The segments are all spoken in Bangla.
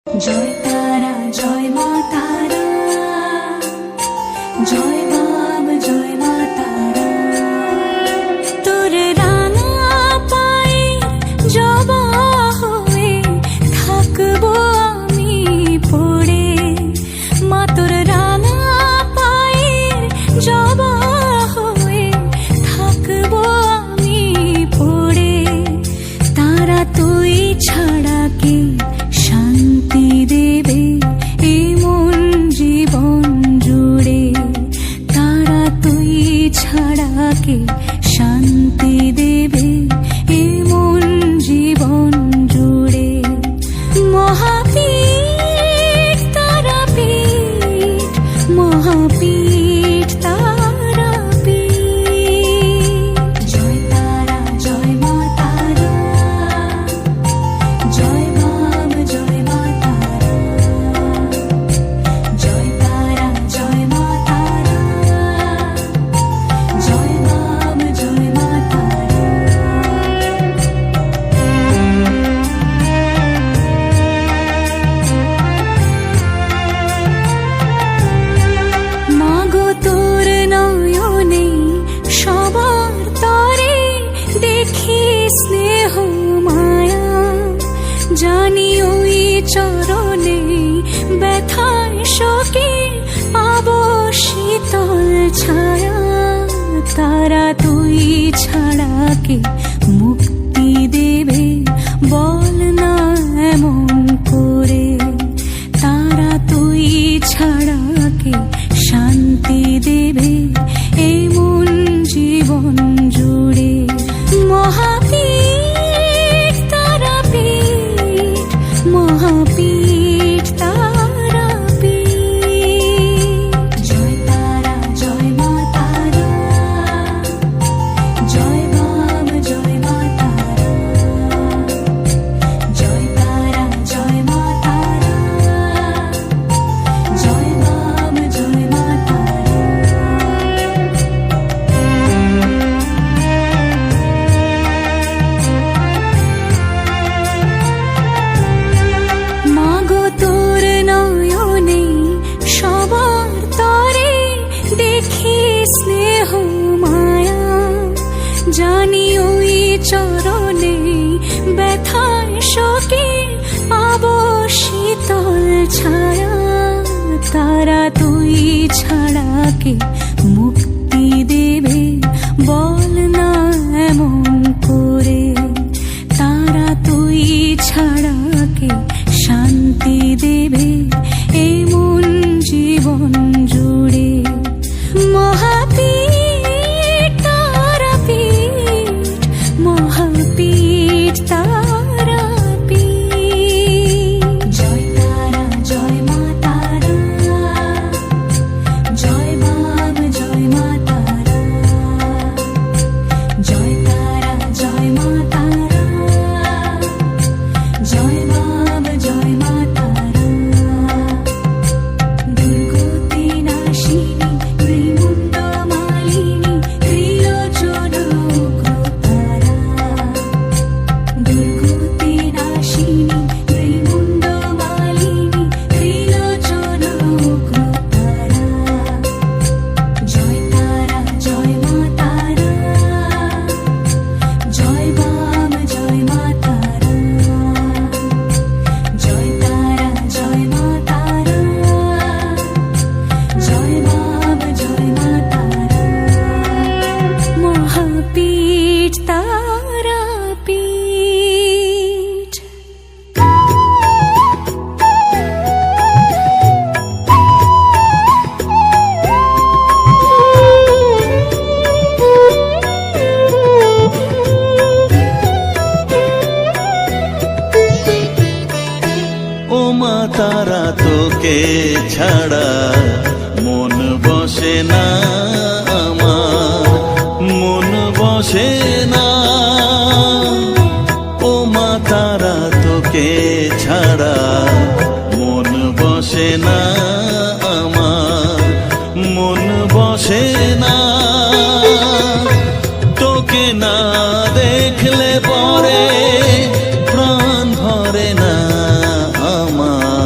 জয় তারা জয় মা তারা, জয় বাম জয় মা তারা। তোর রাঙা পায়ে জবা হয়ে থাকবো আমি পড়ে, মা তোর রাঙা পায়ে জবা হয়ে থাকবো আমি পড়ে। তারা তুই ছাড়া কে শান্তি দেবে এ মন জীবন জুড়ে, তারা তুই ছাড়া কে শান্তি দেবে এ মন জীবন জুড়ে। মহাপীঠ তারাপীঠ, মহাপীঠ তারাপীঠ। জয় তারা জয় মা তারা, জয় বাম জয় মা তারা, জয় তারা জয় মা তারা, জয় বাম জয় মা তারা। মাগো তোর নয়নে সবার তরে দেখি স্নেহ মায়া, জানি ওই চরণে ব্যথায় শোকে পাবো শীতল ছায়া। তারা তুই ছাড়া কে মুক্তি দেবে বল না এমন করে, তারা তুই ছাড়া কে শান্তি দেবে এই মন জীবন জুড়ে। মহাপীঠ তারাপীঠ, মহাপীঠ তারাপীঠ। জয় তারা জয় মা তারা, জয় বাম জয় মা তারা, জয় তারা জয় মা তারা, জয় বাম জয় মা তারা। মাগো তোর নয়নে সবার তরে দেখি স্নেহ মায়া, জানি ওই চরণে ব্যথায় শোকে পাবো শীতল ছায়া। তারা তুই ছাড়া কে মুক্তি দেবে বল না এমন করে, তারা তুই ছাড়া কে শান্তি দেবে এই মন জীবন জুড়ে। মহাপীঠ তারাপীঠ, মহাপীঠ তারাপীঠ। জয় তারা জয় মা তারা, জয় বাম জয় মা তারা, জয় তারা জয় মা তারা, জয় বাম জয় মা তারা। দুর্গতি নাশিনী ত্রিমুণ্ড মালিনী ত্রিলোচন উগ্রতারা, দুর্গতি নাশিনী ত্রিমুণ্ড মালিনী ত্রিলোচন উগ্রতারা। জয় তারা জয় মা তারা, জয় বাম জয় মা তারা, জয় তারা জয় মা তারা, জয় বাম জয় মা তারা। মহাপীঠ তারাপীঠ। ও মা তারা তোকে ছাড়া মন বসে না আমার, মন বসে না। ও মা তারা তোকে ছাড়া মন বসে না আমার, মন বসে না। তোকে না দেখলে পরে প্রাণ ভরে না আমার।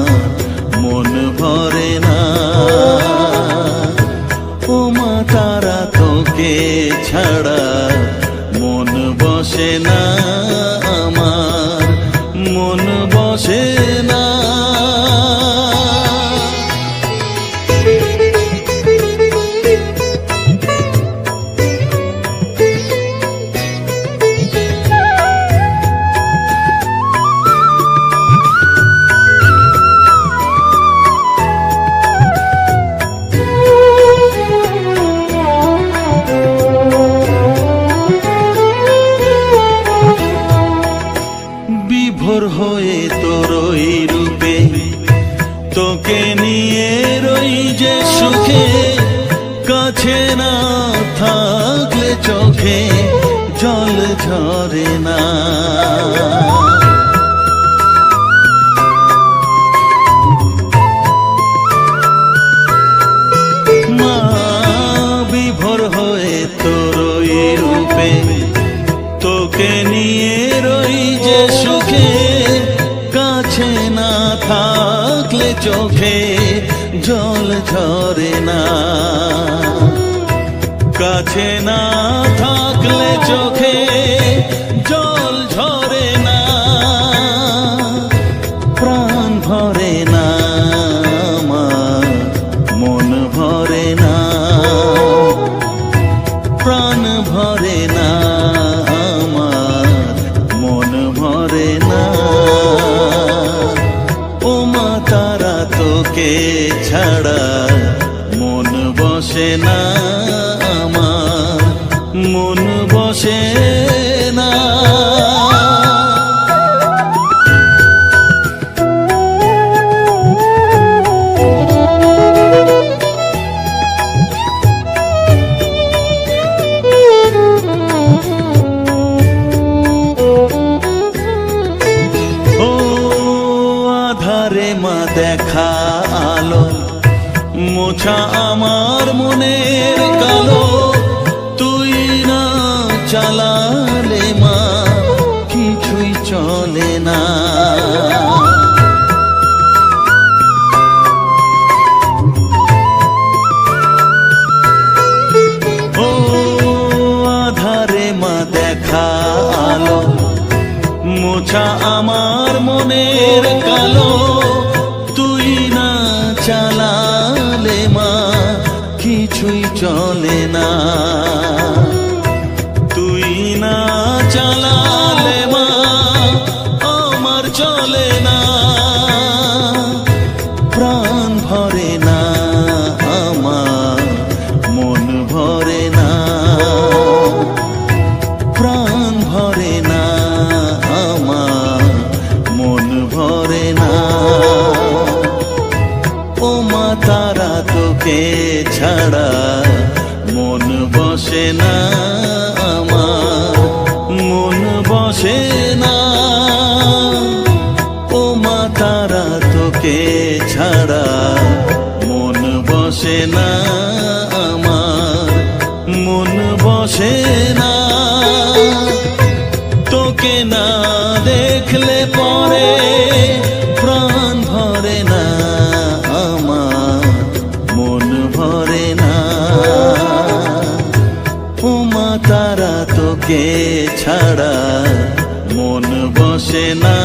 যে সুখে কাছে না থাকলে চোখে জল ঝরে না। মা বিভোর হয়ে তোর ওই রূপে তোকে নিয়ে রই যে সুখে কাছে না থাকলে চোখে জল ঝরে না। কাছে না থাকলে চোখে জল ঝরে না, প্রাণ ভরে না আমার, মন ভরে না, প্রাণ ভরে না আমার, মন ভরে না। ও মা তারা তোকে ছাড়া মন বসে না আমার, মন বসে না। ও আধারে মা দেখা আলো মোছা আমার মনের কালো, তুই না চালালে মা কিছুই চলে না। ও আধারে মা দেখা আলো মোছা আমার মনের কালো, তুই না চালালে মা কিছুই চলে না। তুই না চালালে মা আমার চলে না, প্রাণ ভরে না আমার, মন ভরে না, প্রাণ ভরে না আমার, মন ভরে না। ও মা তারা তোকে ছাড়া মন বসে না আমার, মন বসে না। ও মা তারা তোকে ছাড়া মন বসে না আমার, মন বসে না। তোকে না দেখলে পরে প্রাণ ভরে না আমার, মন ভরে না। ও মা তারা তোকে ছাড়া মন বসে না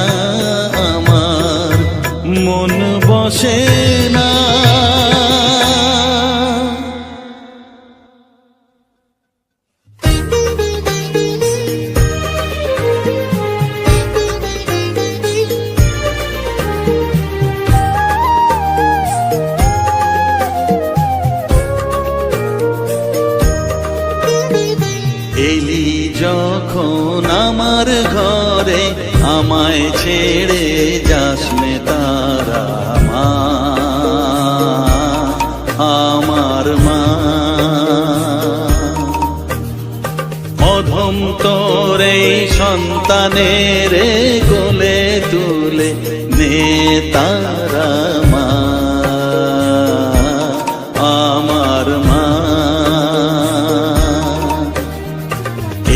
আমার, মন বসে না। এলি যখন আমার ঘরে আমায় ছেড়ে যাস নে তারা মা, আমার মা। অধম তোর এই সন্তানের কোলে তুলে নে তারা মা, আমার মা।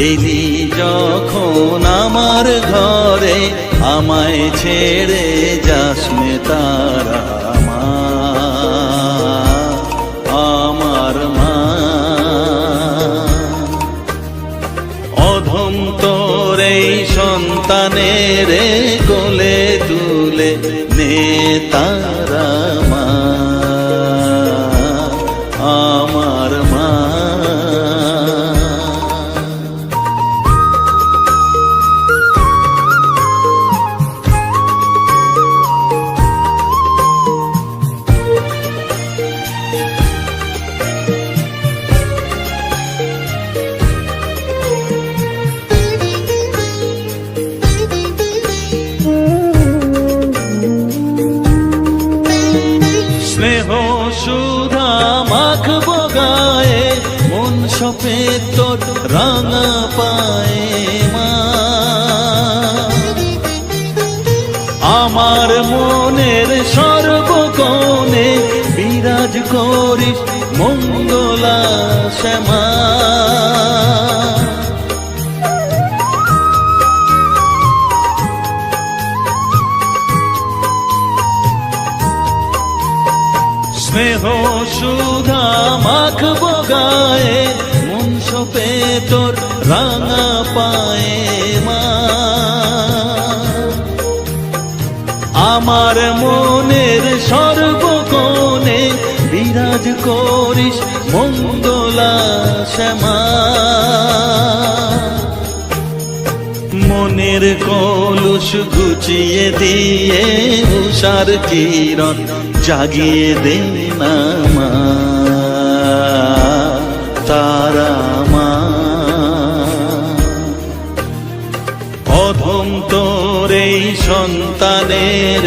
এলি যখন আমার ঘরে আমায় ছেড়ে যাস নে তারা মা, আমার মা। অধম তোর এই সন্তানের কোলে তুলে নে তারা মা, আমার মা। সফেদ তোর রাঙা পায়ে মা। আমার মনের সর্বকোণে বিরাজ করিস মঙ্গলা শ্যামা। স্নেহ সুধা মাখবো গায়ে, মন সপে তোর রাঙা পায়ে মা। আমার মনের সর্বকোণে বিরাজ করিস মঙ্গলা শ্যামা। মনের কলুষ ঘুচিয়ে দিয়ে উষার কিরণ জাগিয়ে দে না মা, তারা মা। অধম তোর এই সন্তানের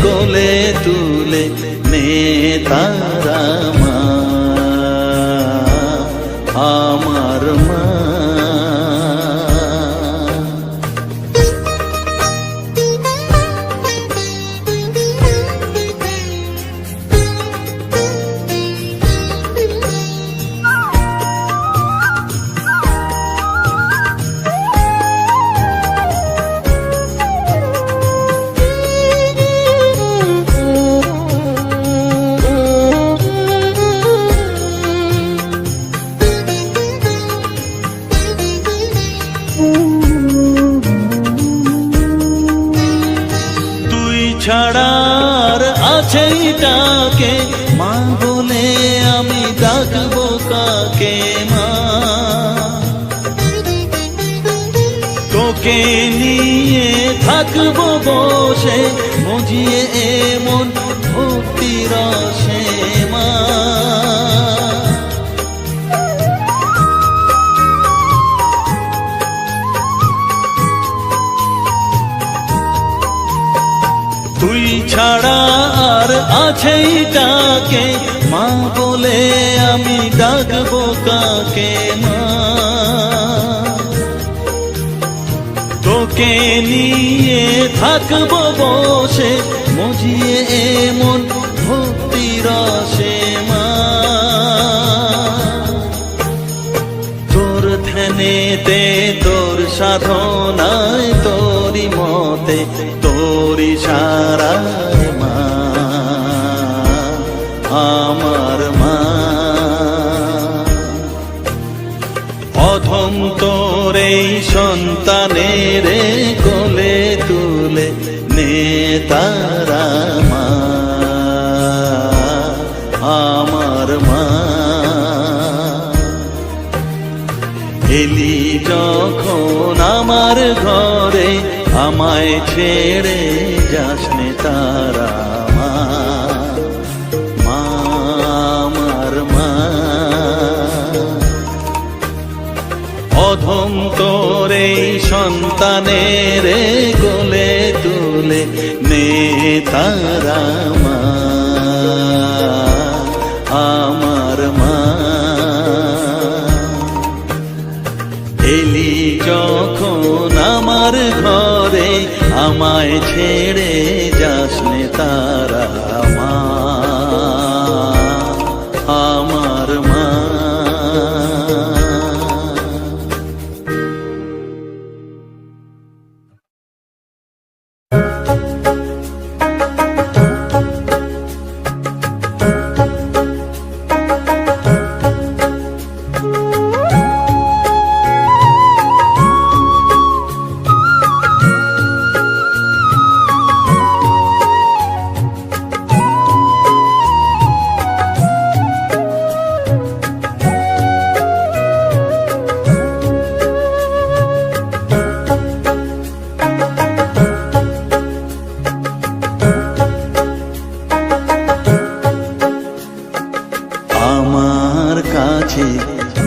কোলে তুলে নে তারা মা, আমার মা। ছাড়ার আছে ডাকে মা বলে আমি ডাকবো কাকে মা। তোকে নিয়ে থাকবো বসে মজিয়ে এমন ভক্তি রসে মা। তুই ছাড়া আর আছেই ডাকে মা বলে আমি ডাকবো কাকে মা। তোকে নিয়ে থাকবো বসে মজিয়ে এমন ভক্তি রসে মা। তোর ধ্যানেতে তোর সাধনায় তোরি মতে তোরি সারায় মা, আমার মা। অধম তোর এই সন্তানের কোলে তুলে নে তারা মা, আমার মা। এলি যখন আমার ঘরে আমায় ছেড়ে যাস নে তারা মা, আমার মা। অধম তোর এই সন্তানের কোলে তুলে নে তারা মা, আমার মা। এলি যখন আমার ঘরে আমায় ছেড়ে যাস নে তারা মা, আমার মা।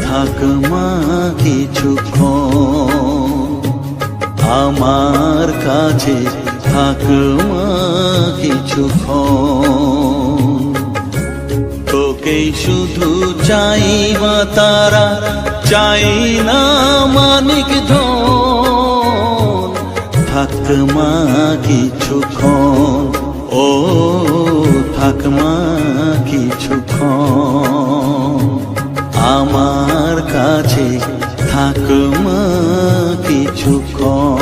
থাক মা কিছুক্ষণ, আমার কাছে থাক মা কিছুক্ষণ। তোকেই শুধু চাই মা তারা, চাই না মানিক ধন, থাক মা কিছুক্ষণ, ও থাক মা কিছুক্ষণ, আমার কাছে থাক মা কিছুক্ষণ।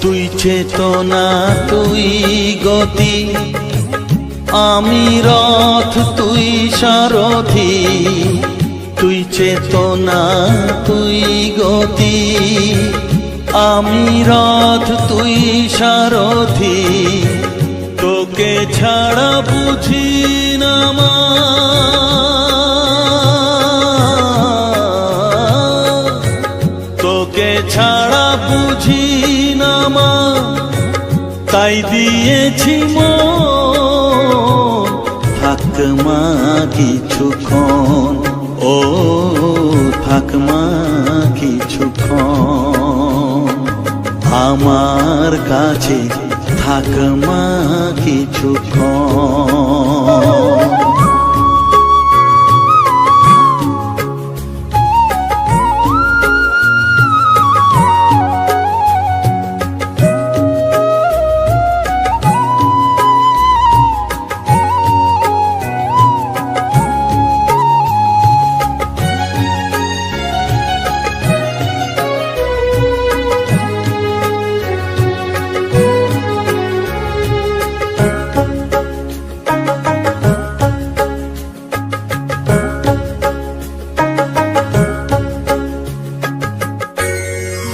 তুই চেতনা তুই গতি, আমি রথ তুই সারথি। তুই চেতনা তুই গতি, আমি রথ তুই সারথি। তোকে ছাড়া বুঝি না মা, তোকে ছাড়া বুঝি না মা, তাই দিয়েছি মন, থাক মা কিছুক্ষণ, ও থাক মা কিছুক্ষণ, আমার কাছে থাক মা কিছুক্ষণ।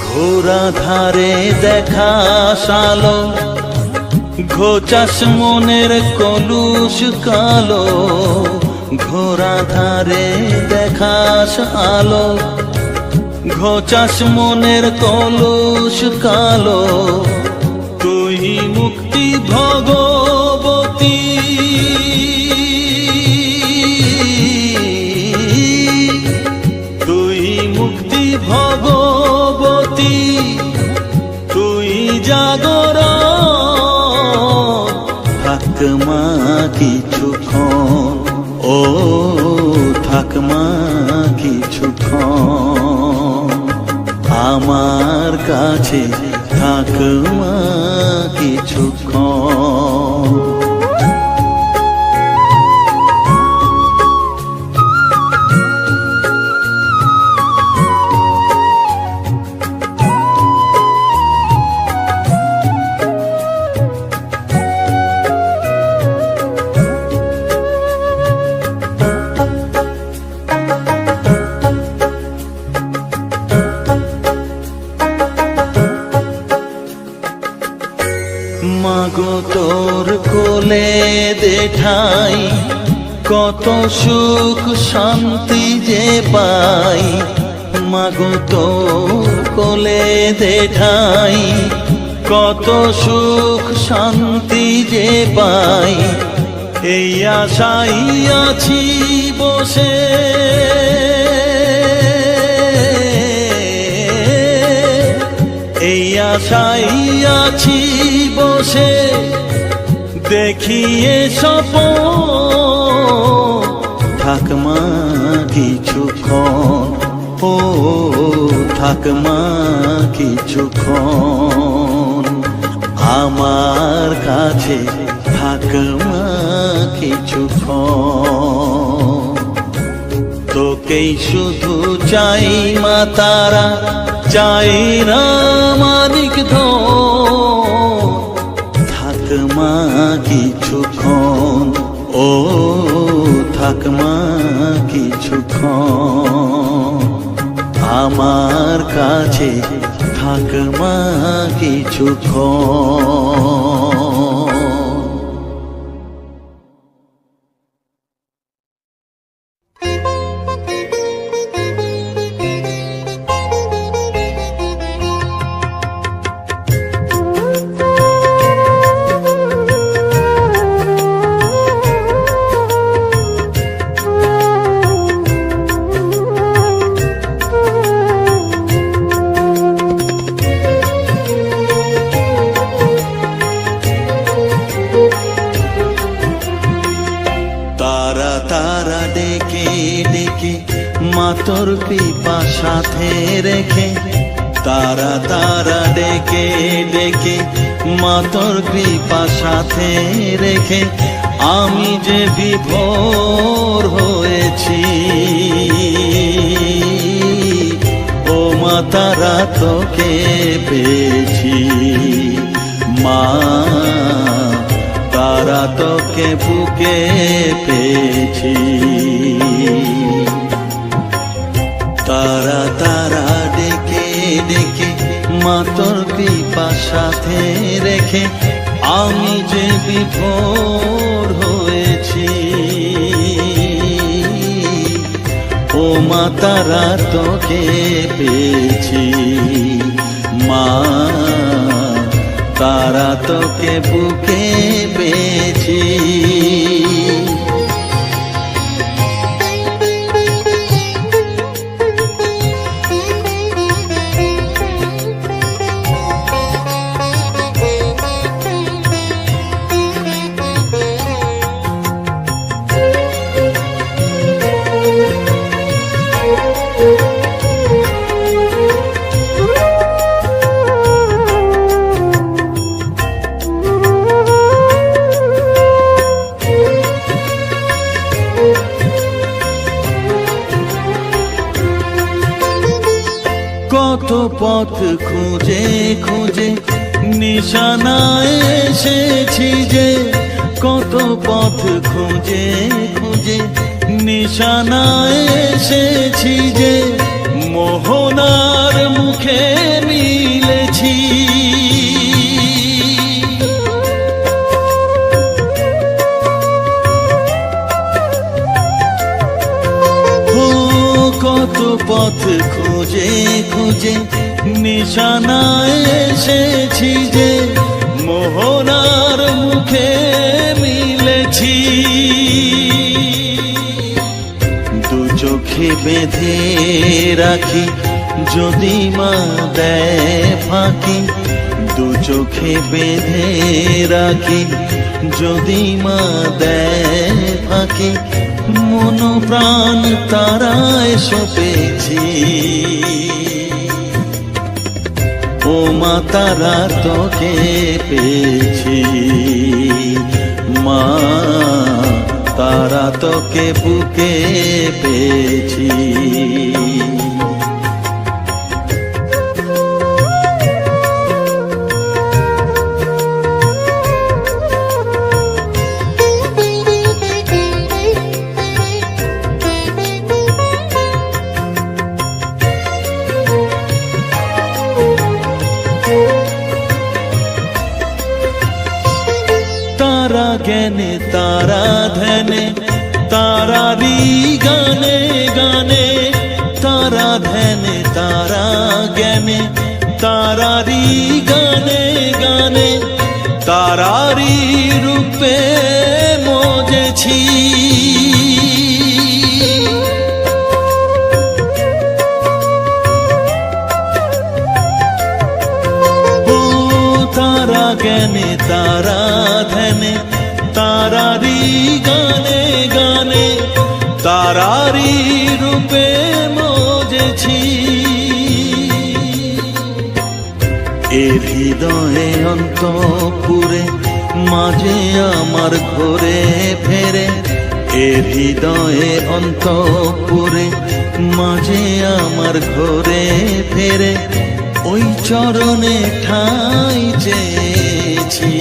ঘোরা ধারে দেখা সালো, ঘোচাস মনের কলুষ কালো। ঘোরা ধারে দেখা আলো, ঘোচাস মনের কলুষ কালো। তুই মুক্তি ভগবতী, তুই মুক্তি ভগবতী, তুই জাগরণ, থাক মা কিছুক্ষণ, ও থাক মা কিছুক্ষণ, আমার কাছে থাক মা কিছুক্ষণ। মাগো তোর কোলে দেঠাই, কত সুখ শান্তি যে পাই। মাগো তোর কোলে দেঠাই, কত সুখ শান্তি যে পাই। এই আশাই আছি বসে, এই আশাই আছি বসে, দেখিয়ে স্বপন, থাক মা কিছুক্ষণ, ও থাক মা কিছুক্ষণ, আমার কাছে থাক মা কিছুক্ষণ। তোকেই শুধু চাই মা তারা, চাই না মানিক ধন, থাক মা কিছুক্ষণ, ও থাক মা কিছুক্ষণ, আমার কাছে থাক মা কিছুক্ষণ। তোর কৃপা সাথে রেখে, তারা তারা ডেকে ডেকে মা তোর কৃপা সাথে রেখে আমি যে বিভোর হয়েছি। ও মা তারা তোকে পেয়েছি, মা তারা তোকে বুকে পেয়েছি। তারা তারা ডেকে ডেকে মা তোর কৃপা সাথে রেখে আমি যে বিভোর হয়েছি। ও মা তারা তোকে পেয়েছি, মা তারা তোকে বুকে পেয়েছি। কত পথ খুঁজে খুঁজে নিশানায় এসেছি যে, কত পথ খুঁজে খুঁজে নিশানায় এসেছি যে, মোহনার মুখে মিলেছি। কত পথ খুঁজে খুঁজে নিশানায় এসেছি যে, মোহনার মুখে মিলেছি। দু চোখে বেঁধে রাখি যদি মা দেয় ফাঁকি, দু চোখে বেঁধে রাখি যদি মা দেয় ফাঁকি, মন প্রাণ তারায় সপেছি। ও মা তারা তোকে পেয়েছি, মা তারা তোকে বুকে পেয়েছি। তারা জ্ঞানে তারা ধ্যানে তারারি গানে গানে, তারা ধ্যানে তারা জ্ঞানে তারারি গানে গানে, তারারি রূপে মজেছি। তারা জ্ঞানে তারা ধ্যানে তারারি গানে গানে, তারারি রূপে মজেছি। এ হৃদয়ে অন্তপুরে মাঝে আমার ঘরে ফেরে, এ হৃদয়ে অন্তপুরে মাঝে আমার ঘরে ফেরে, ওই চরণে ঠাঁই চেয়েছি।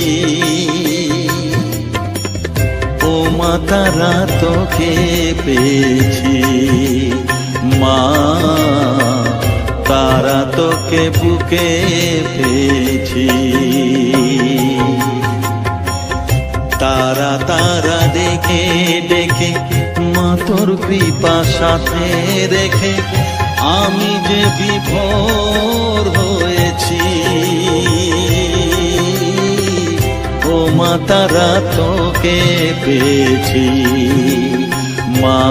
ও মা তারা তোকে পেয়েছি, মা তারা তোকে বুকে পেয়েছি। তারা তারা ডেকে ডেকে মা তোর কৃপা সাথে রেখে আমি যে বিভোর হয়েছি। ও মা তারা তোকে পেয়েছি, মা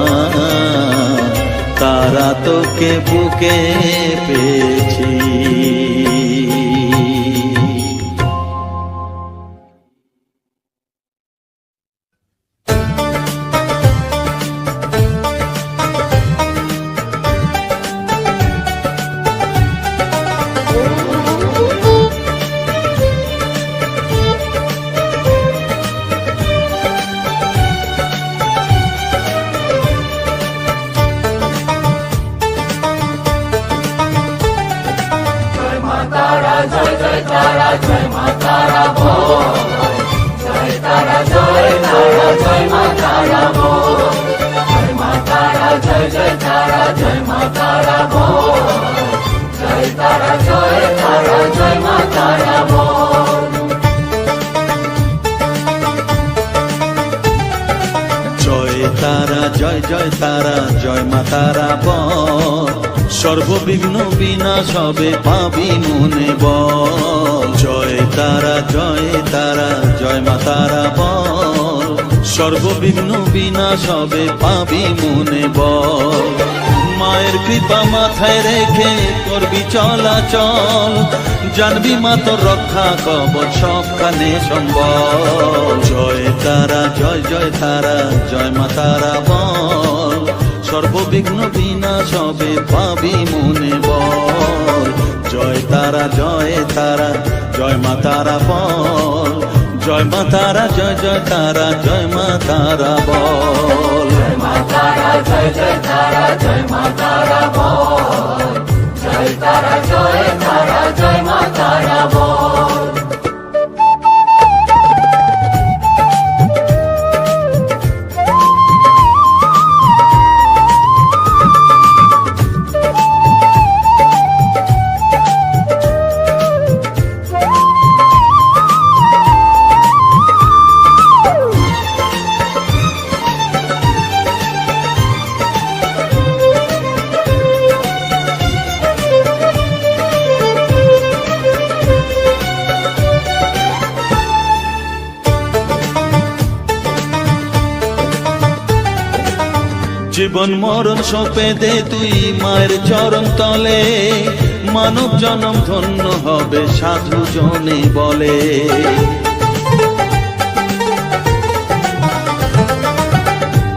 তারা তোকে বুকে পেয়েছি। তারা জয় মা তারা বল, জয় তারা জয় তারা জয় মা তারা বল, জয় মা তারা জয় জয় তারা জয় মা তারা বল, জয় তারা জয় তারা জয় মা তারা বল। জয় তারা জয় জয় তারা জয় মা তারা বল, সর্ববিঘ্ন বিনাশ হবে পাবি মনে বল। জয় তারা জয় তারা জয় মা তারা বল, সর্ববিঘ্ন বিনাশ হবে পাবি মনে বল। মায়ের কৃপা মাথায় রেখে করবি চলাচল, জানবি মা তোর রক্ষা কবচ সবখানে সম্বল। জয় তারা জয় জয় তারা জয় মা তারা বল, সর্ববিঘ্ন বিনাশ হবে পাবি মনে বল। জয় তারা জয় তারা জয় মা তারা বল, জয় মা তারা জয় জয় তারা জয় মা তারা বল। জয় মা তারা জয় জয় তারা জয় মা তারা বল, জয় তারা জয় তারা জয় মা তারা বল। জীবন মরণ সঁপে দে তুই মায়ের চরণ তলে, মানব জনম ধন্য হবে সাধু জনে বলে।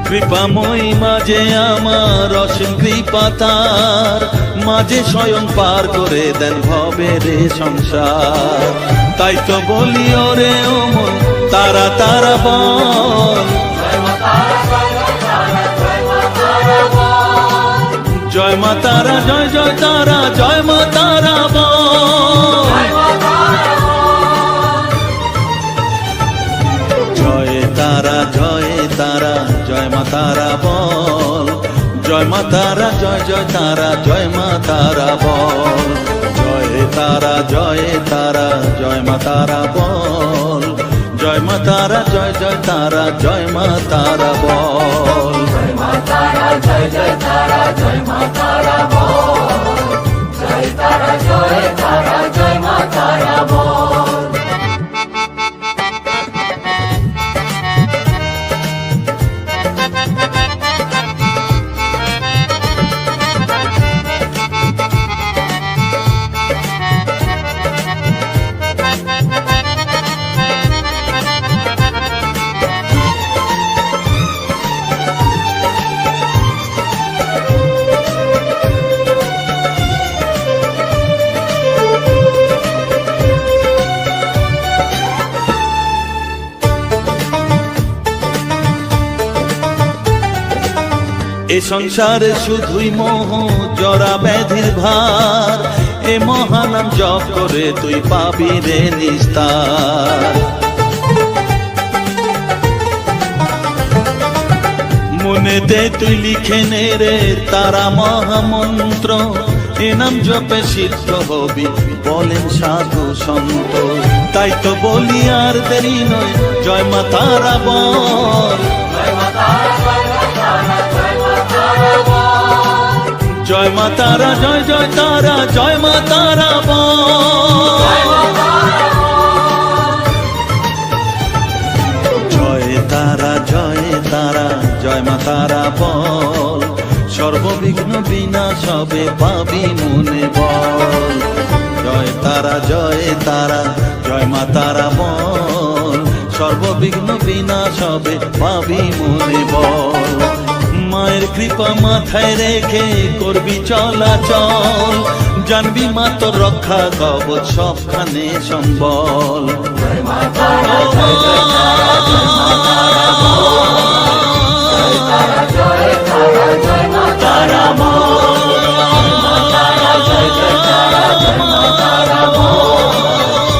কৃপাময়ী মাঝে আমার অসীম কৃপা তার, মাঝে স্বয়ং পার করে দেন ভবের সংসার। তাই তো বলি ওরে ও মন তারা তারা বল, জয় মা তারা জয় জয় তারা জয় মা তারা বল। জয় তারা জয় তারা জয় মা তারা বল, জয় মা তারা জয় জয় তারা জয় মা তারা বল। জয় তারা জয় তারা জয় মা তারা বল, জয় মা তারা জয় জয় তারা জয় মা তারা বল। জয় মা তারা জয় জয় তারা জয় মা তারা বল, জয় তারা জয় তারা জয় মা তারা বল। এ সংসারে শুধুই মোহ জরা ব্যাধির ভার, এ মহানাম জপ করে তুই পাবি রে নিস্তার। মনেতে তুই লিখে নে রে তারা মহামন্ত্র, এ নাম জপে সিদ্ধ হবি বলেন সাধু সন্ত। তাই তো বলি আর দেরি নয় জয় মা তারা বল, জয় মা তারা জয় জয় তারা জয় মা তারা বল। জয় তারা জয় তারা জয় মা তারা বল, সর্ববিঘ্ন বিনাশ হবে পাবি মনে বল। জয় তারা জয় তারা জয় মা তারা বল, সর্ববিঘ্ন বিনাশ হবে পাবি মনে বল। মায়ের কৃপা মাথায় রেখে করবি চলাচল, জানবি মা তোর রক্ষা কবচ সবখানে সম্বল। জয় মা তারা জয় জয় তারা জয় মা তারা বল, জয় তারা জয় তারা জয় মা তারা বল, জয় মা তারা জয় জয় তারা জয় মা তারা বল,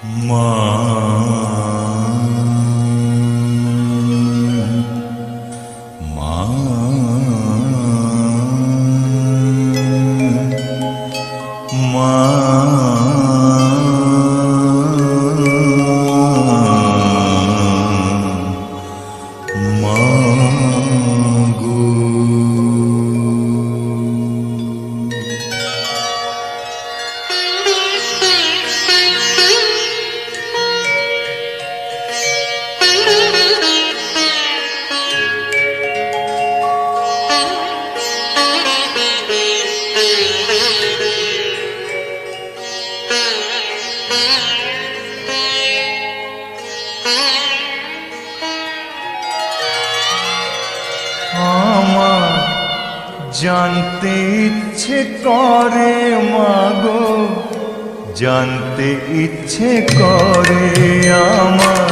মা মা মা মা গো আমার জানতে ইচ্ছে করে মাগো, জানতে ইচ্ছে করে আমার,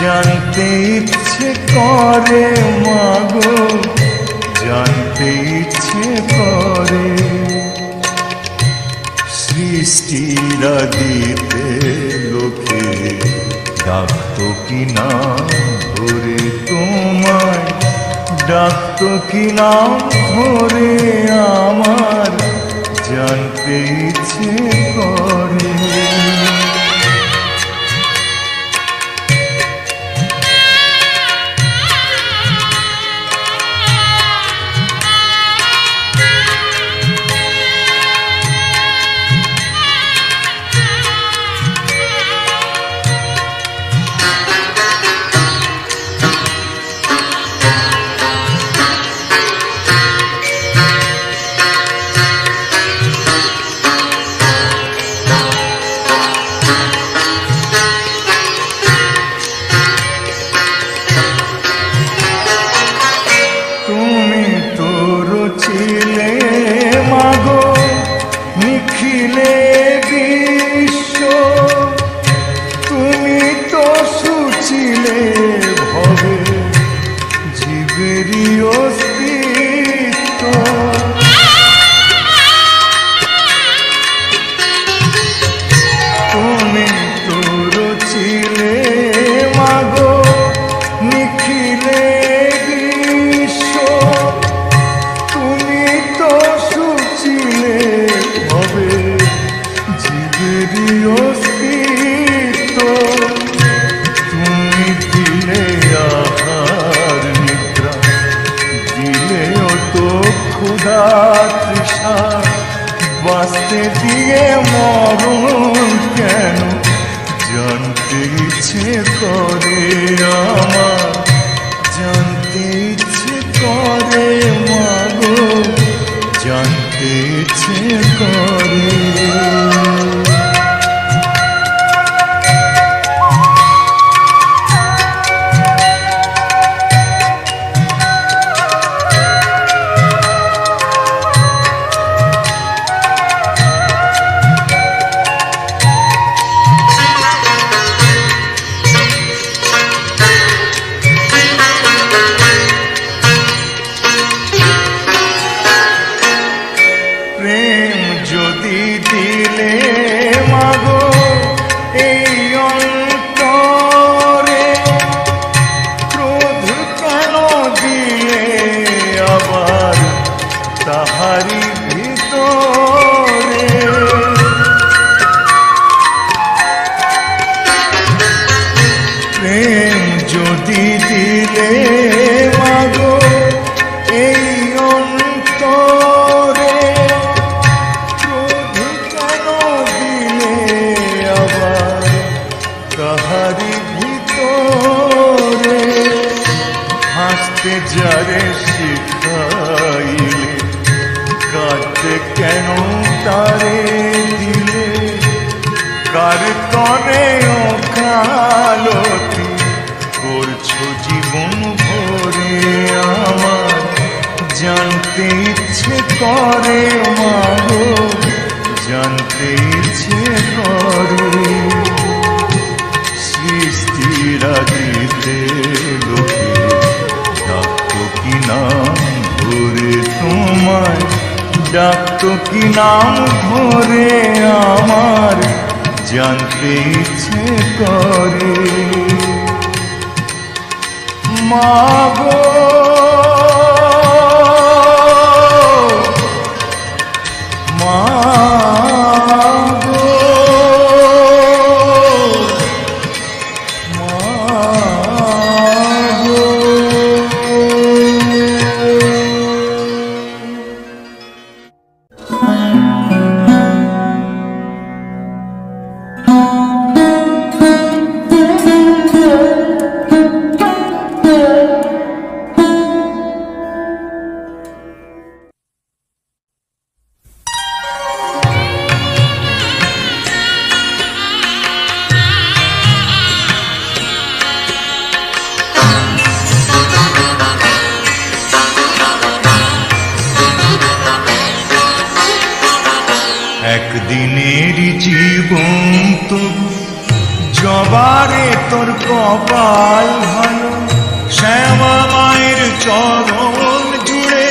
জানতে ইচ্ছে করে মাগো, জানতে ইচ্ছে করে সৃষ্টিরা দিতে লোকে ডাকতো কি না ধরে তোমায়, ডাকতো কি নাম ধরে আমার, জানতে ইচ্ছে করে ছিলে মাগো নিখিলে বিশ্ব, তুমি তো সুছিলে ভবে জীবেরই অস্তিত্ব, তুমি তো ছিলে মাগো নিখিলে বিশ্ব, অস্তিত্ব তুমি দিলে আহার নিদ্রা, দিলে তো ক্ষুধা তৃষা, বাঁচতে দিয়ে মরণ কেন জানতে ইচ্ছে করে আমার, জানতে ইচ্ছে করে মাগো, জানতে ইচ্ছে করে দিলে মাগো এই অন্তরে, ক্রোধ কেন দিলে আবার তাহারি ভিতরে, প্রেম যদি দিলে মাগো এই অন্তরে, তাহারি ভিতরে হাসতে যারে শিখাইলে, কাঁদতে কেন তারে দিলে, কার তরে ওকালতি করছো জীবন ভরে আমার, জানতে ইচ্ছে করে মাগো, জানতে ইচ্ছে করে সৃষ্টিরা দিতে লোকে ডাকতো কি নাম ধরে তোমায়, ডাকতো কি নাম ধরে আমার, জানতে ইচ্ছে করে মা গো মা গো মা গো। একদিনের জীবন তবু জবারে তোর কপাল ভালো শ্যামা মায়ের চরণ জুড়ে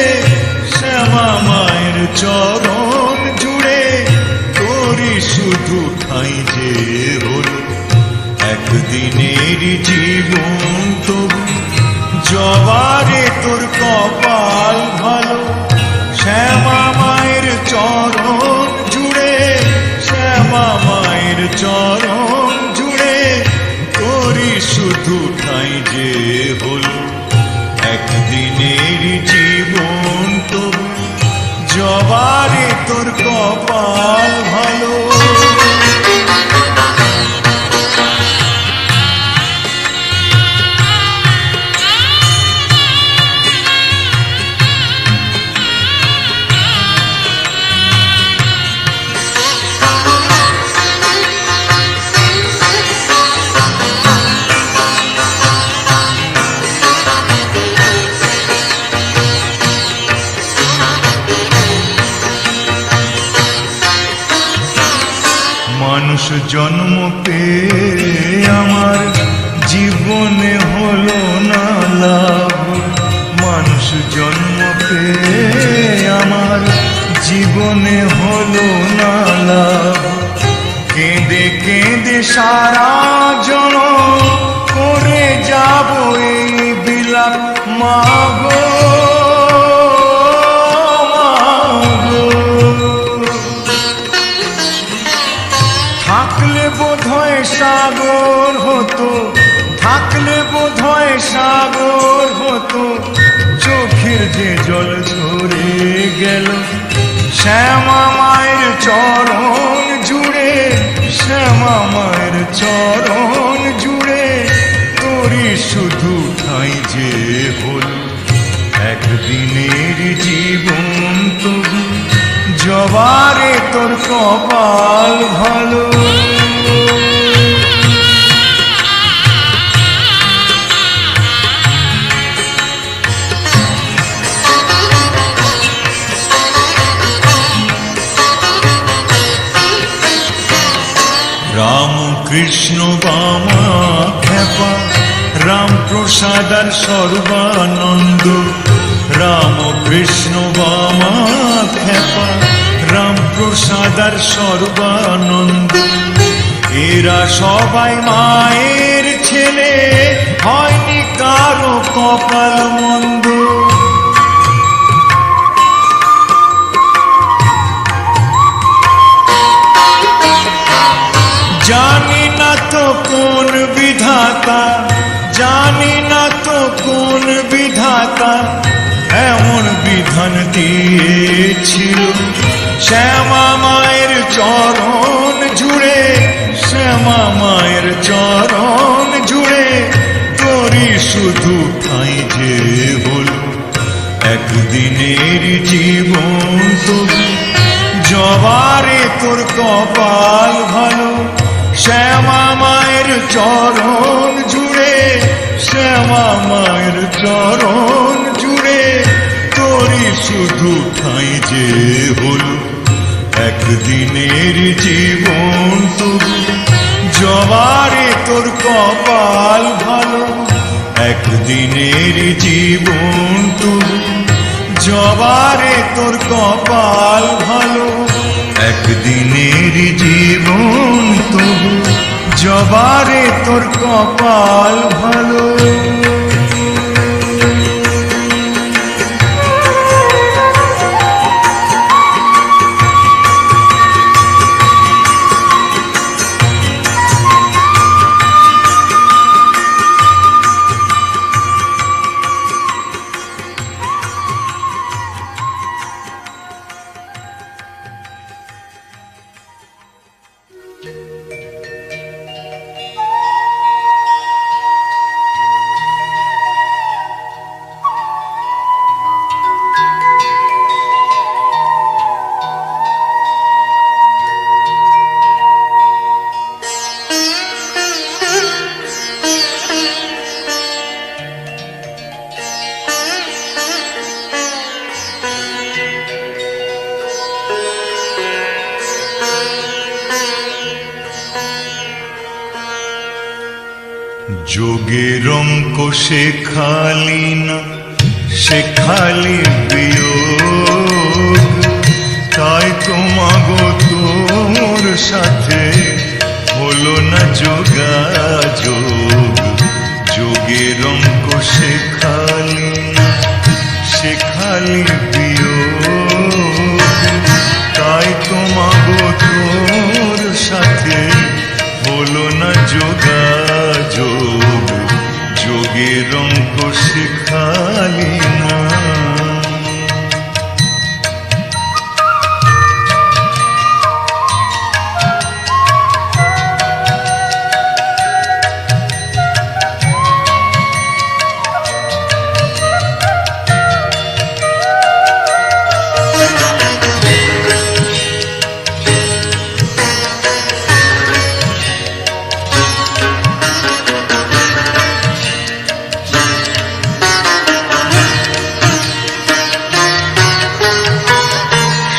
শ্যামা মায়ের চরণ জুড়ে তোরই শুধু ঠাঁই যে হলো একদিনের জীবন তবু জবারে তোর কপাল ভালো শ্যামা মায়ের চরণ জুড়ে শ্যামা মায়ের চরণ জুড়ে তোরই শুধু ঠাঁই যে হলো একদিনের জীবন তবু জবারে তোর কপাল ভালো। মানুষ জন্ম পেয়ে আমার জীবনে হলো না লাভ মানুষ জন্ম পেয়ে আমার জীবনে হলো না লাভ কেঁদে কেঁদে সারা জনম করে যাব এই বিলাপ মা গো থাকলে বোধহয় সাগর হতো থাকলে বোধহয় সাগর হতো চোখের যে জল ঝরে গেল শ্যামা মায়ের চরণ জুড়ে শ্যামা মায়ের চরণ জুড়ে তোরই শুধু ঠাঁই যে হলো একদিনের জীবন তবু জবারে তোর কপাল ভালো। রাম কৃষ্ণ বামা খেপা রাম প্রসাদ আর সর্বানন্দ রাম কৃষ্ণ বামা খেপা রাম প্রসাদ আর সর্বানন্দ এরা সবাই মায়ের ছেলে হয়নি কারো কপাল মন্দ জানি না তো কোন বিধাতা জানি না তো কোন বিধাতা এমন বিধান দিয়েছিল শ্যামা মায়ের চরণ জুড়ে শ্যামা মায়ের চরণ জুড়ে তোরই শুধু ঠাঁই যে হলো একদিনের জীবন তবু জবারে তোর কপাল ভালো শ্যামা মায়ের চরণ জুড়ে শ্যামা মায়ের চরণ জুড়ে তোরই শুধু ঠাঁই যে হলো একদিনের জীবন তবু জবারে তোর কপাল ভালো একদিনের জীবন তবু জবারে তোর কপাল ভালো একদিনের জীবন তবু জবারে তোর কপাল ভালো। যোগের অঙ্ক শেখালি না, শেখালি বিয়োগ, তাই তোমাগো তোর সাথে হলো না যোগাযোগ। যোগের অঙ্ক শেখালি না, শেখালি বিয়োগ, তাই তোমাগো তোর সাথে হলো না যোগাযোগ। যোগের অঙ্ক শেখালি না।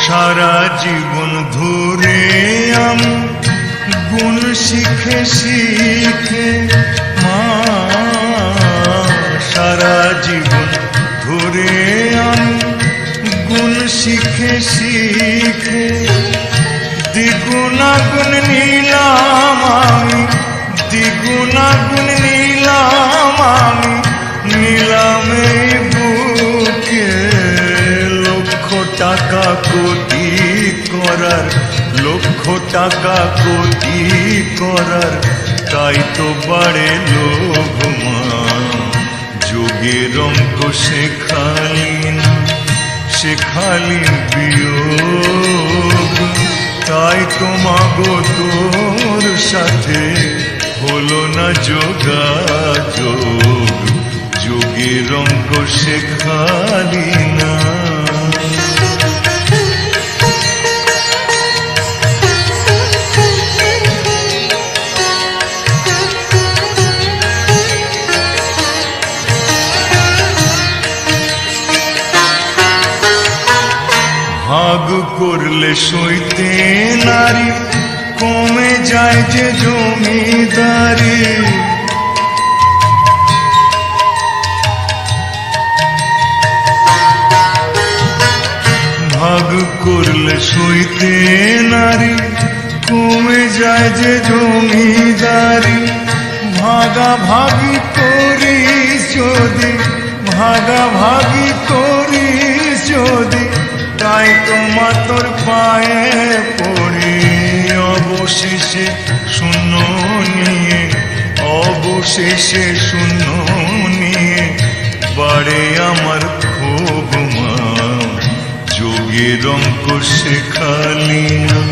সারা জীবন ধরে আমি গুণ শিখে শিখে মা, সারা জীবন ধরে আমি গুণ শিখে শিখে দ্বিগুণাগুণ নিলাম আমি, দ্বিগুণাগুণ নিলাম আমি, নিলাম এই বুকে। লক্ষ টাকা কোটি করার, লক্ষ টাকা কোটি করার, তাই তো বাড়ে লোভ মা। যোগের অঙ্ক শেখালি না, শেখালি বিয়োগ, তাই তোমাগো তোর সাথে হলো না যোগাযোগ। যোগের অঙ্ক শেখালি না। ভাগ করলে সইতে নারী, কমে যায় যে জমিদারি। ভাগ করলে সইতে নারী, কমে যায় যে জমিদারি। ভাগাভাগি করিস যদি, ভাগাভাগি করিস যদি, তাই তোমা তোর পায়ে পড়ি। অবশেষে শূন্য নিয়ে, অবশেষে শূন্য নিয়ে বাড়ে আমার ক্ষোভ মা। যোগের অঙ্ক শেখালি না,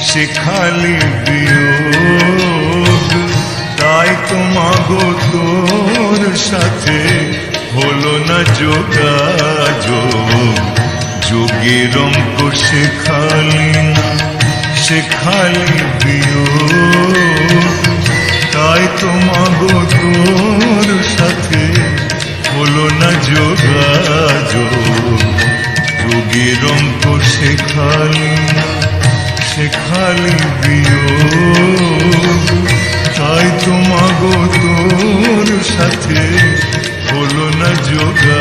শেখালি বিয়োগ, তাই তোমাগো তোর সাথে হলো না যোগাযোগ। যোগের অঙ্ক শেখালি না, শেখালি বিয়োগ, তাই তোমাগো তোর সাথে হলো না যোগাযোগ। যোগের অঙ্ক শেখালি না, শেখালি বিয়োগ, তাই তোমাগো তোর সাথে হলো না যোগাযোগ।